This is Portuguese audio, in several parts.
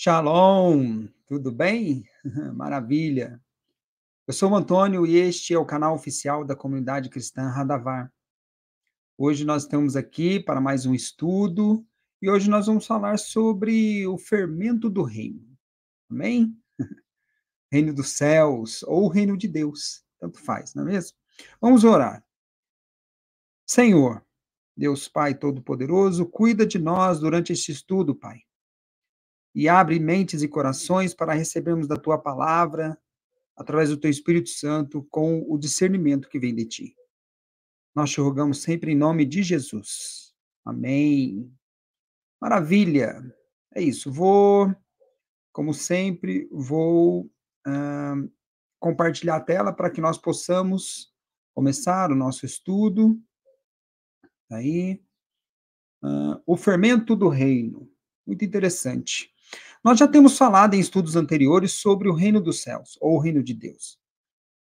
Shalom, tudo bem? Maravilha. Eu sou o Antônio e este é o canal oficial da comunidade cristã Radavar. Hoje nós estamos aqui para mais um estudo e hoje nós vamos falar sobre o fermento do reino. Amém? Reino dos céus ou reino de Deus, tanto faz, não é mesmo? Vamos orar. Senhor, Deus Pai Todo-Poderoso, cuida de nós durante este estudo, Pai, e abre mentes e corações para recebermos da tua palavra através do teu Espírito Santo, com o discernimento que vem de ti. Nós te rogamos sempre em nome de Jesus. Amém. Maravilha. É isso. Como sempre, ah, compartilhar a tela para que nós possamos começar o nosso estudo. Aí, o fermento do reino. Muito interessante. Nós já temos falado em estudos anteriores sobre o reino dos céus, ou o reino de Deus.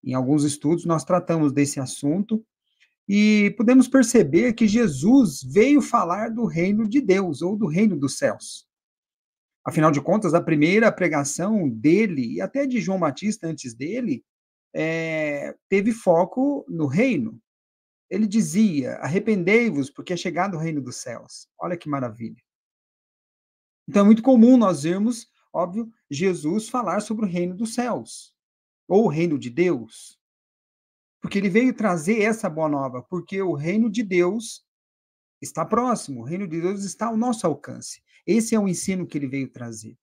Em alguns estudos, nós tratamos desse assunto. E podemos perceber que Jesus veio falar do reino de Deus, ou do reino dos céus. Afinal de contas, a primeira pregação dele, e até de João Batista antes dele, teve foco no reino. Ele dizia: arrependei-vos, porque é chegado o reino dos céus. Olha que maravilha. Então é muito comum nós vermos, óbvio, Jesus falar sobre o reino dos céus, ou o reino de Deus. Porque ele veio trazer essa boa nova, porque o reino de Deus está próximo, o reino de Deus está ao nosso alcance. Esse é o ensino que ele veio trazer.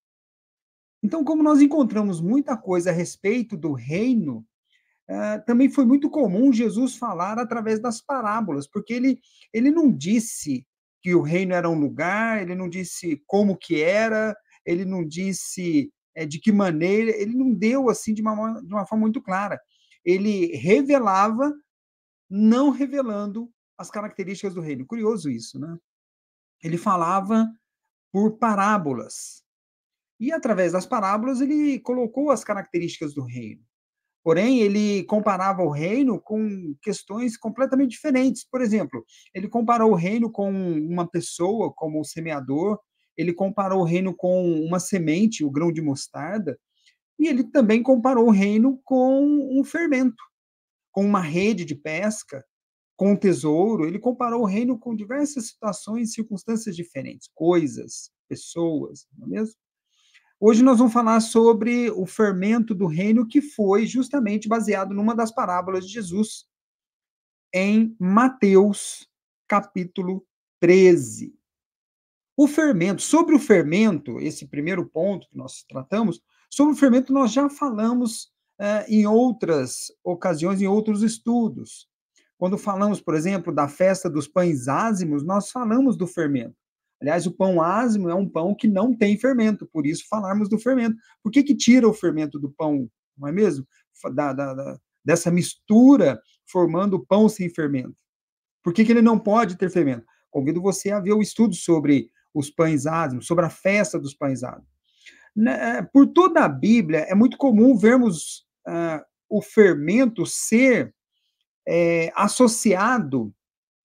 Então, como nós encontramos muita coisa a respeito do reino, também foi muito comum Jesus falar através das parábolas, porque ele não disse que o reino era um lugar, ele não disse como que era, ele não disse de que maneira, ele não deu assim de uma forma muito clara. Ele revelava, não revelando as características do reino. Curioso isso, né? Ele falava por parábolas. E através das parábolas ele colocou as características do reino. Porém, ele comparava o reino com questões completamente diferentes. Por exemplo, ele comparou o reino com uma pessoa, como o semeador, ele comparou o reino com uma semente, o grão de mostarda, e ele também comparou o reino com um fermento, com uma rede de pesca, com um tesouro. Ele comparou o reino com diversas situações, circunstâncias diferentes, coisas, pessoas, não é mesmo? Hoje nós vamos falar sobre o fermento do reino, que foi justamente baseado numa das parábolas de Jesus, em Mateus, capítulo 13. O fermento, sobre o fermento, esse primeiro ponto que nós tratamos, sobre o fermento nós já falamos em outras ocasiões, em outros estudos. Quando falamos, por exemplo, da festa dos pães ázimos, nós falamos do fermento. Aliás, o pão ázimo é um pão que não tem fermento, por isso falarmos do fermento. Por que tira o fermento do pão, não é mesmo? Dessa mistura formando o pão sem fermento. Por que ele não pode ter fermento? Convido você a ver o estudo sobre os pães ázimos, sobre a festa dos pães ázimos. Por toda a Bíblia, é muito comum vermos o fermento ser associado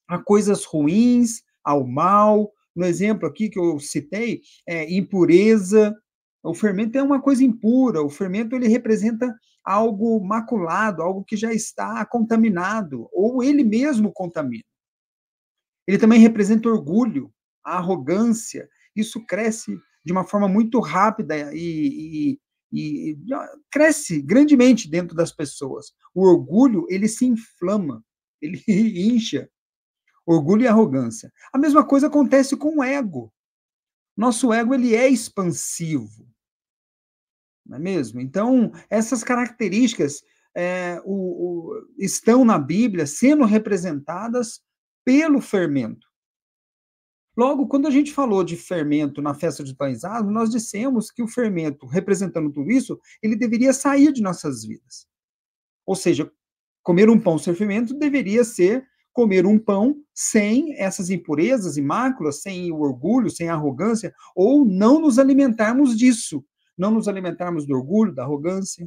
a coisas ruins, ao mal. No exemplo aqui que eu citei, impureza. O fermento é uma coisa impura, o fermento ele representa algo maculado, algo que já está contaminado, ou ele mesmo contamina. Ele também representa orgulho, a arrogância. Isso cresce de uma forma muito rápida e cresce grandemente dentro das pessoas. O orgulho, ele se inflama, ele incha. Orgulho e arrogância. A mesma coisa acontece com o ego. Nosso ego, ele é expansivo, não é mesmo? Então, essas características estão na Bíblia sendo representadas pelo fermento. Logo, quando a gente falou de fermento na festa de pães ázimos, nós dissemos que o fermento, representando tudo isso, ele deveria sair de nossas vidas. Ou seja, comer um pão sem fermento deveria ser comer um pão sem essas impurezas e máculas, sem o orgulho, sem a arrogância, ou não nos alimentarmos disso. Não nos alimentarmos do orgulho, da arrogância,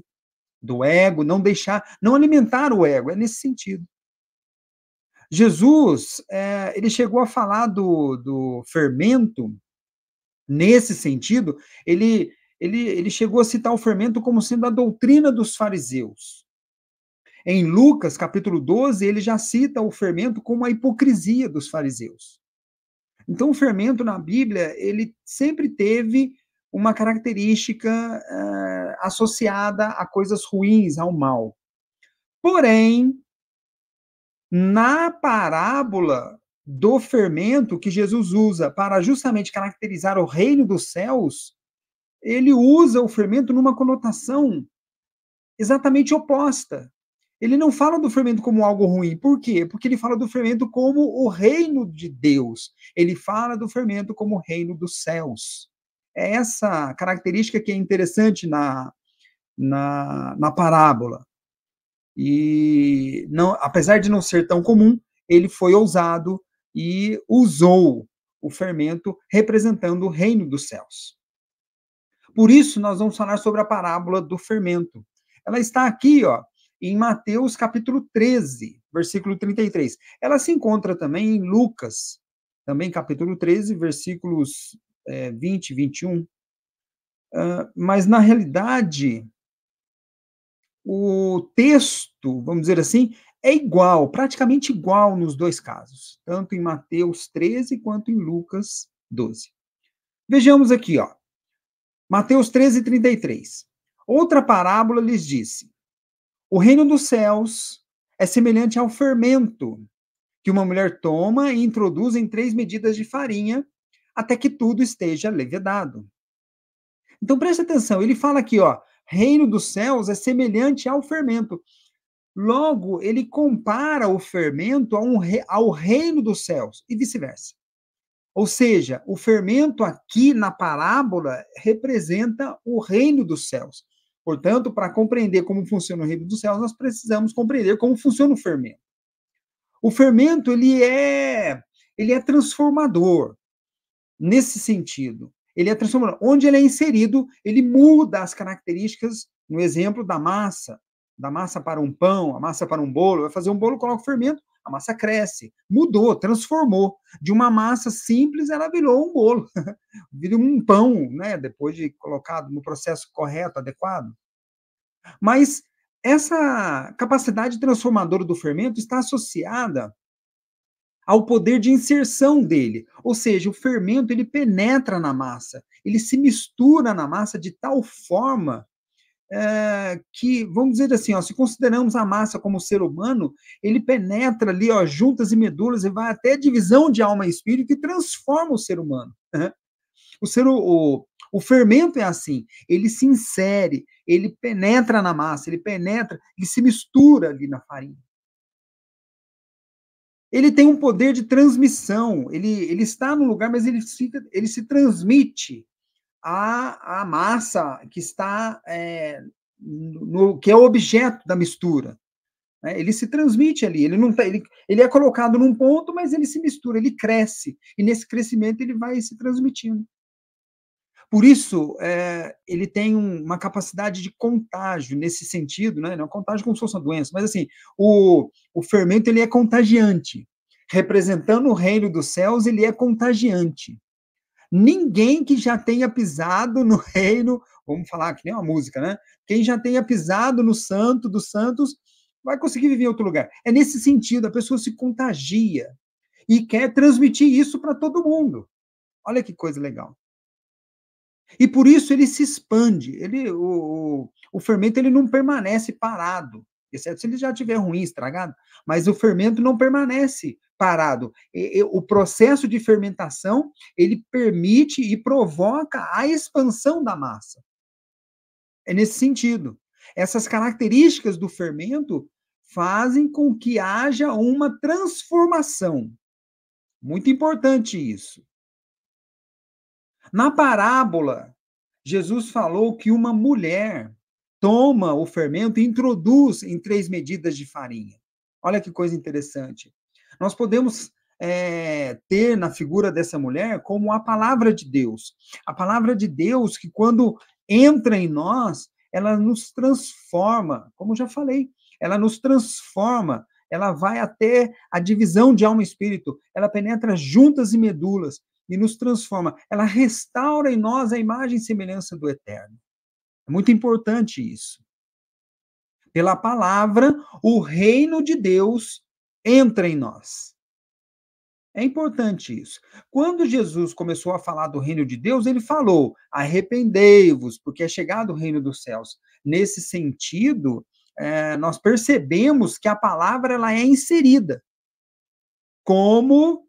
do ego, não alimentar o ego, é nesse sentido. Jesus, ele chegou a falar do fermento, nesse sentido, ele ele chegou a citar o fermento como sendo a doutrina dos fariseus. Em Lucas, capítulo 12, ele já cita o fermento como a hipocrisia dos fariseus. Então, o fermento na Bíblia, ele sempre teve uma característica associada a coisas ruins, ao mal. Porém, na parábola do fermento que Jesus usa para justamente caracterizar o reino dos céus, ele usa o fermento numa conotação exatamente oposta. Ele não fala do fermento como algo ruim. Por quê? Porque ele fala do fermento como o reino de Deus. Ele fala do fermento como o reino dos céus. É essa característica que é interessante na parábola. E, não, apesar de não ser tão comum, ele foi ousado e usou o fermento representando o reino dos céus. Por isso, nós vamos falar sobre a parábola do fermento. Ela está aqui, ó, em Mateus capítulo 13, versículo 33. Ela se encontra também em Lucas, também capítulo 13, versículos 20 e 21. Mas, na realidade, o texto, vamos dizer assim, é igual, praticamente igual nos dois casos, tanto em Mateus 13 quanto em Lucas 12. Vejamos aqui, ó. Mateus 13, 33. Outra parábola lhes disse: o reino dos céus é semelhante ao fermento que uma mulher toma e introduz em 3 medidas de farinha, até que tudo esteja levedado. Então, preste atenção, ele fala aqui, ó, reino dos céus é semelhante ao fermento. Logo, ele compara o fermento ao reino dos céus, e vice-versa. Ou seja, o fermento aqui na parábola representa o reino dos céus. Portanto, para compreender como funciona o reino dos céus, nós precisamos compreender como funciona o fermento. O fermento, ele é transformador, nesse sentido. Ele é transformador. Onde ele é inserido, ele muda as características, no exemplo da massa para um pão, a massa para um bolo. Vai fazer um bolo, coloca o fermento, a massa cresce. Mudou, transformou. De uma massa simples, ela virou um bolo. Virou um pão, né? Depois de colocado no processo correto, adequado. Mas essa capacidade transformadora do fermento está associada ao poder de inserção dele. Ou seja, o fermento, ele penetra na massa, ele se mistura na massa de tal forma que, vamos dizer assim, ó, se consideramos a massa como ser humano, ele penetra ali, ó, juntas e medulas, e vai até a divisão de alma e espírito, que transforma o ser humano. Né? O fermento é assim, ele se insere, ele penetra na massa, ele se mistura ali na farinha. Ele tem um poder de transmissão, ele está no lugar, mas ele se transmite à massa que está, que é o objeto da mistura. Né? Ele se transmite ali, ele é colocado num ponto, mas ele se mistura, ele cresce, e nesse crescimento ele vai se transmitindo. Por isso, ele tem uma capacidade de contágio nesse sentido, né? Não é contágio como se fosse uma doença, mas assim, o fermento, ele é contagiante. Representando o reino dos céus, ele é contagiante. Ninguém que já tenha pisado no reino, vamos falar que nem uma música, né? Quem já tenha pisado no santo dos santos, vai conseguir viver em outro lugar. É nesse sentido, a pessoa se contagia e quer transmitir isso para todo mundo. Olha que coisa legal. E por isso ele se expande. O fermento, ele não permanece parado, exceto se ele já estiver ruim, estragado, mas o fermento não permanece parado. O processo de fermentação, ele permite e provoca a expansão da massa. É nesse sentido. Essas características do fermento fazem com que haja uma transformação. Muito importante isso. Na parábola, Jesus falou que uma mulher toma o fermento e introduz em 3 medidas de farinha. Olha que coisa interessante. Nós podemos ter na figura dessa mulher como a palavra de Deus. A palavra de Deus que, quando entra em nós, ela nos transforma, como já falei, ela nos transforma, ela vai até a divisão de alma e espírito, ela penetra juntas e medulas, e nos transforma. Ela restaura em nós a imagem e semelhança do eterno. É muito importante isso. Pela palavra, o reino de Deus entra em nós. É importante isso. Quando Jesus começou a falar do reino de Deus, ele falou: arrependei-vos, porque é chegado o reino dos céus. Nesse sentido, nós percebemos que a palavra ela é inserida. Como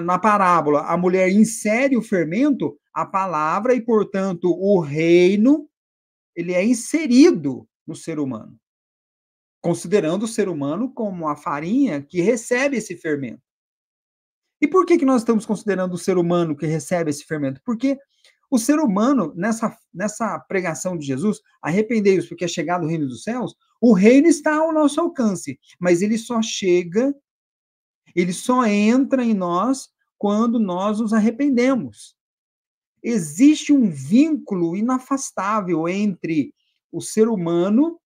na parábola, a mulher insere o fermento, a palavra e, portanto, o reino, ele é inserido no ser humano, considerando o ser humano como a farinha que recebe esse fermento. E por que nós estamos considerando o ser humano que recebe esse fermento? Porque o ser humano, nessa pregação de Jesus, arrependei-vos porque é chegado o reino dos céus, o reino está ao nosso alcance, mas ele só chega, ele só entra em nós quando nós nos arrependemos. Existe um vínculo inafastável entre o ser humano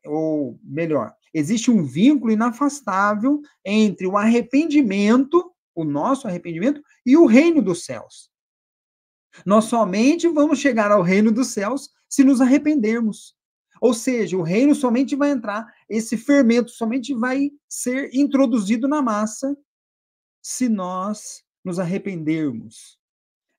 ou melhor, existe um vínculo inafastável entre o arrependimento, o nosso arrependimento, e o reino dos céus. Nós somente vamos chegar ao reino dos céus se nos arrependermos. Ou seja, o reino somente vai entrar, esse fermento somente vai ser introduzido na massa se nós nos arrependermos.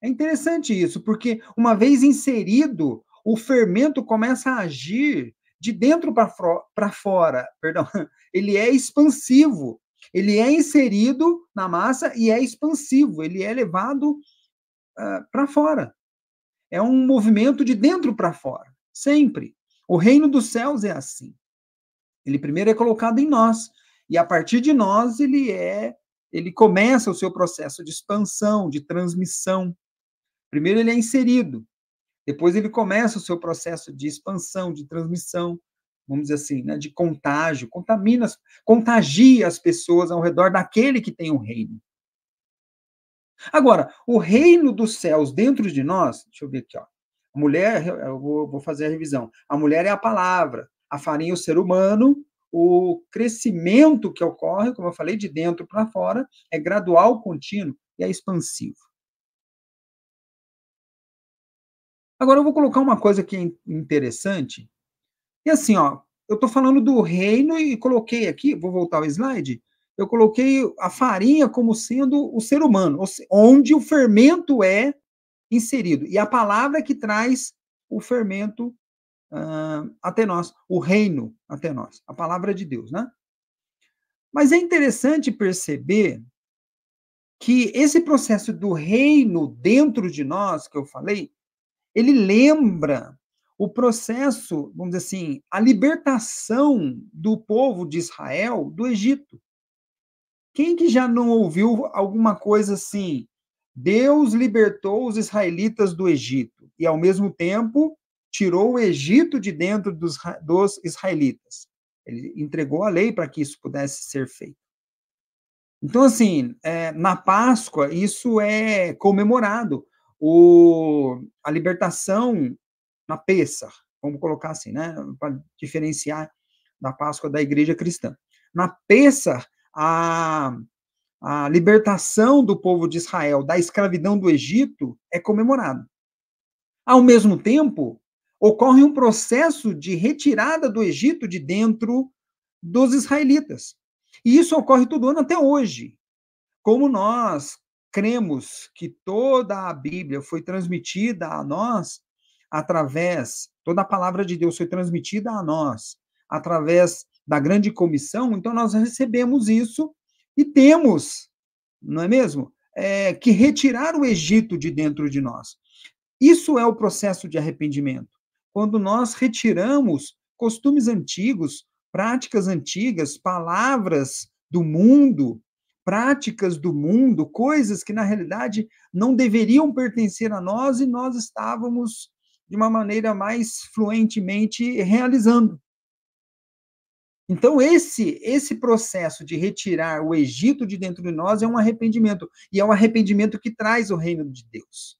É interessante isso, porque uma vez inserido, o fermento começa a agir de dentro para fora, perdão, ele é expansivo, ele é inserido na massa e é expansivo, ele é levado para fora. É um movimento de dentro para fora, sempre. O reino dos céus é assim. Ele primeiro é colocado em nós, e a partir de nós ele começa o seu processo de expansão, de transmissão. Primeiro ele é inserido, depois ele começa o seu processo de expansão, de transmissão, vamos dizer assim, né, de contágio, contagia as pessoas ao redor daquele que tem o reino. Agora, o reino dos céus dentro de nós, deixa eu ver aqui, ó. A mulher, eu vou fazer a revisão. A mulher é a palavra, a farinha é o ser humano, o crescimento que ocorre, como eu falei, de dentro para fora, é gradual, contínuo e é expansivo. Agora eu vou colocar uma coisa que é interessante. E assim, ó, eu estou falando do reino e coloquei aqui, vou voltar ao slide, eu coloquei a farinha como sendo o ser humano, onde o fermento é inserido. E a palavra que traz o fermento até nós, o reino até nós, a palavra de Deus, né? Mas é interessante perceber que esse processo do reino dentro de nós, que eu falei, ele lembra o processo, vamos dizer assim, a libertação do povo de Israel do Egito. Quem que já não ouviu alguma coisa assim? Deus libertou os israelitas do Egito e, ao mesmo tempo, tirou o Egito de dentro dos israelitas. Ele entregou a lei para que isso pudesse ser feito. Então, assim, na Páscoa, isso é comemorado. A libertação na Pêssar, vamos colocar assim, né, para diferenciar da Páscoa da igreja cristã. Na Pêssar, a libertação do povo de Israel da escravidão do Egito é comemorada. Ao mesmo tempo, ocorre um processo de retirada do Egito de dentro dos israelitas. E isso ocorre todo ano até hoje. Como nós cremos que toda a Bíblia foi transmitida a nós toda a palavra de Deus foi transmitida a nós através da grande comissão, então nós recebemos isso e temos, não é mesmo? Que retirar o Egito de dentro de nós. Isso é o processo de arrependimento. Quando nós retiramos costumes antigos, práticas antigas, palavras do mundo, práticas do mundo, coisas que na realidade não deveriam pertencer a nós e nós estávamos de uma maneira mais fluentemente realizando. Então, esse processo de retirar o Egito de dentro de nós é um arrependimento, e é um arrependimento que traz o reino de Deus.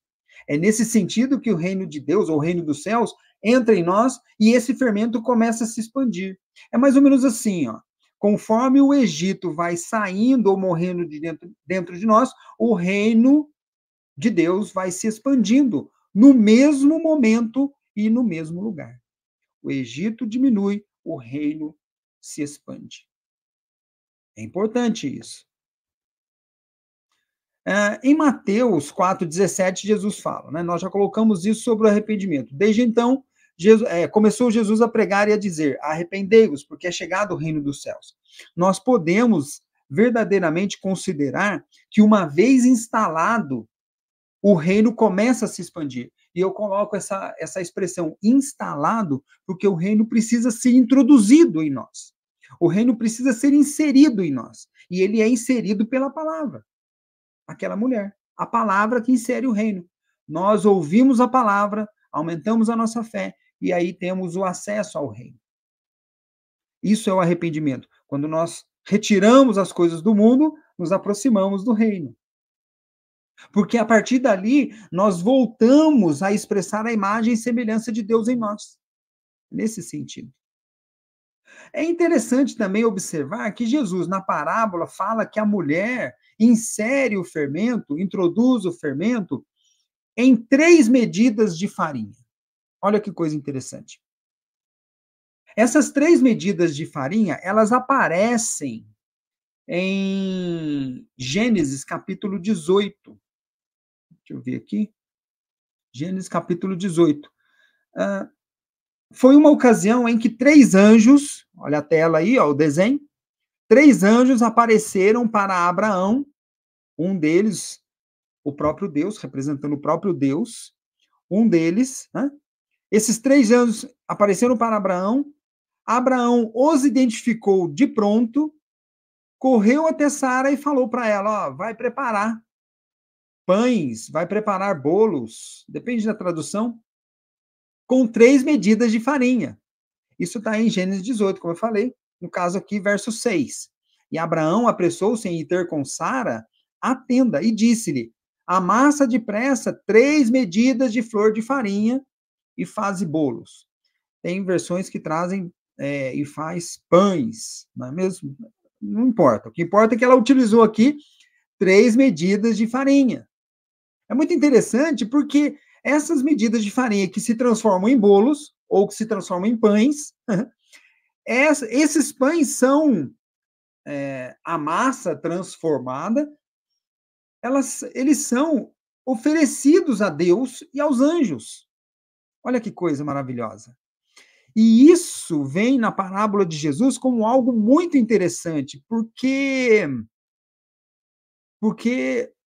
É nesse sentido que o reino de Deus, ou o reino dos céus, entra em nós e esse fermento começa a se expandir. É mais ou menos assim, ó. conforme o Egito vai saindo ou morrendo dentro de nós, o reino de Deus vai se expandindo no mesmo momento e no mesmo lugar. O Egito diminui, o reino se expande. É importante isso. Em Mateus 4,17, Jesus fala, né? Nós já colocamos isso sobre o arrependimento. Desde então, começou Jesus a pregar e a dizer: arrependei-vos, porque é chegado o reino dos céus. Nós podemos verdadeiramente considerar que, uma vez instalado, o reino começa a se expandir. E eu coloco essa expressão instalado, porque o reino precisa ser introduzido em nós. O reino precisa ser inserido em nós. E ele é inserido pela palavra. Aquela mulher. A palavra que insere o reino. Nós ouvimos a palavra, aumentamos a nossa fé, e aí temos o acesso ao reino. Isso é o arrependimento. Quando nós retiramos as coisas do mundo, nos aproximamos do reino. Porque a partir dali, nós voltamos a expressar a imagem e semelhança de Deus em nós. Nesse sentido. É interessante também observar que Jesus, na parábola, fala que a mulher insere o fermento, introduz o fermento em 3 medidas de farinha. Olha que coisa interessante. Essas 3 medidas de farinha, elas aparecem em Gênesis capítulo 18. Deixa eu ver aqui. Gênesis capítulo 18. Foi uma ocasião em que 3 anjos, olha a tela aí, ó, o desenho, 3 anjos apareceram para Abraão, um deles, o próprio Deus, representando o próprio Deus, um deles, né? Esses 3 anjos apareceram para Abraão, Abraão os identificou de pronto, correu até Sara e falou para ela, ó, vai preparar pães, vai preparar bolos, depende da tradução, com 3 medidas de farinha. Isso está em Gênesis 18, como eu falei, no caso aqui, verso 6. E Abraão apressou-se em ir ter com Sara à tenda e disse-lhe, amassa depressa 3 medidas de flor de farinha e faze bolos. Tem versões que trazem e faz pães, não é mesmo? Não importa. O que importa é que ela utilizou aqui 3 medidas de farinha. É muito interessante porque essas medidas de farinha que se transformam em bolos ou que se transformam em pães, esses pães são a massa transformada, eles são oferecidos a Deus e aos anjos. Olha que coisa maravilhosa. E isso vem na parábola de Jesus como algo muito interessante, porque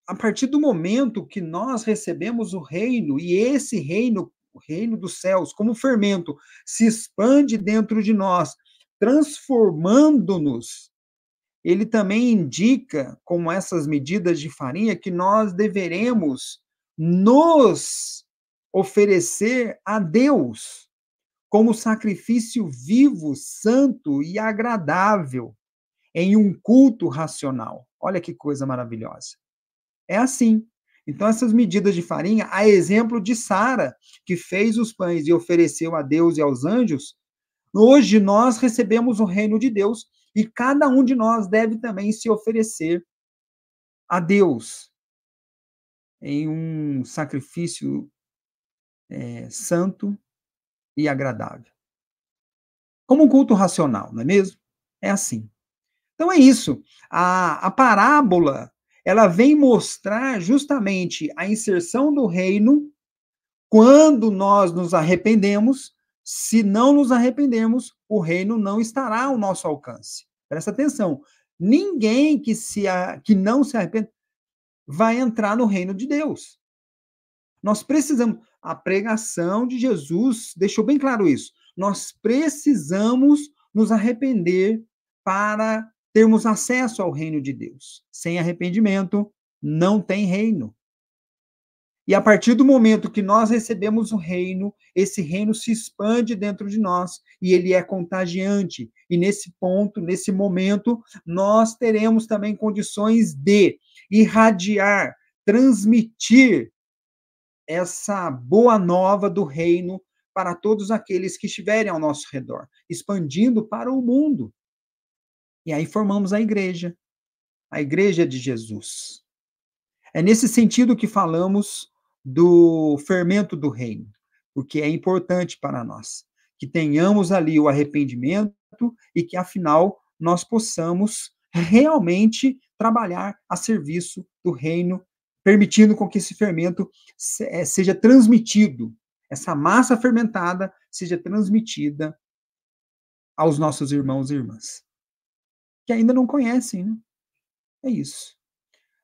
a partir do momento que nós recebemos o reino, e esse reino, o reino dos céus, como fermento, se expande dentro de nós, transformando-nos, ele também indica, com essas medidas de farinha, que nós deveremos nos oferecer a Deus como sacrifício vivo, santo e agradável em um culto racional. Olha que coisa maravilhosa. É assim. Então, essas medidas de farinha, a exemplo de Sara, que fez os pães e ofereceu a Deus e aos anjos, hoje nós recebemos o reino de Deus e cada um de nós deve também se oferecer a Deus em um sacrifício santo e agradável. Como um culto racional, não é mesmo? É assim. Então é isso. A parábola, ela vem mostrar justamente a inserção do reino quando nós nos arrependemos. Se não nos arrependermos, o reino não estará ao nosso alcance. Presta atenção. Ninguém que não se arrepende vai entrar no reino de Deus. Nós precisamos. A pregação de Jesus deixou bem claro isso. Nós precisamos nos arrepender para termos acesso ao reino de Deus. Sem arrependimento, não tem reino. E a partir do momento que nós recebemos o reino, esse reino se expande dentro de nós e ele é contagiante. E nesse ponto, nesse momento, nós teremos também condições de irradiar, transmitir essa boa nova do reino para todos aqueles que estiverem ao nosso redor, expandindo para o mundo. E aí formamos a igreja de Jesus. É nesse sentido que falamos do fermento do reino, porque é importante para nós que tenhamos ali o arrependimento e que, afinal, nós possamos realmente trabalhar a serviço do reino, permitindo com que esse fermento seja transmitido, essa massa fermentada seja transmitida aos nossos irmãos e irmãs, que ainda não conhecem, né? É isso.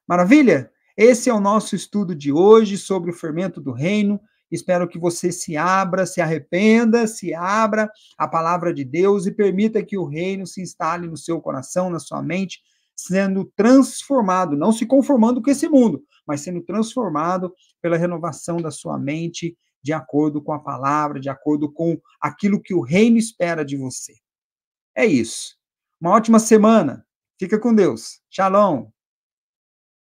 Maravilha? Esse é o nosso estudo de hoje sobre o fermento do reino. Espero que você se abra, se arrependa, se abra à palavra de Deus e permita que o reino se instale no seu coração, na sua mente, sendo transformado, não se conformando com esse mundo, mas sendo transformado pela renovação da sua mente, de acordo com a palavra, de acordo com aquilo que o reino espera de você. É isso. Uma ótima semana. Fica com Deus. Shalom.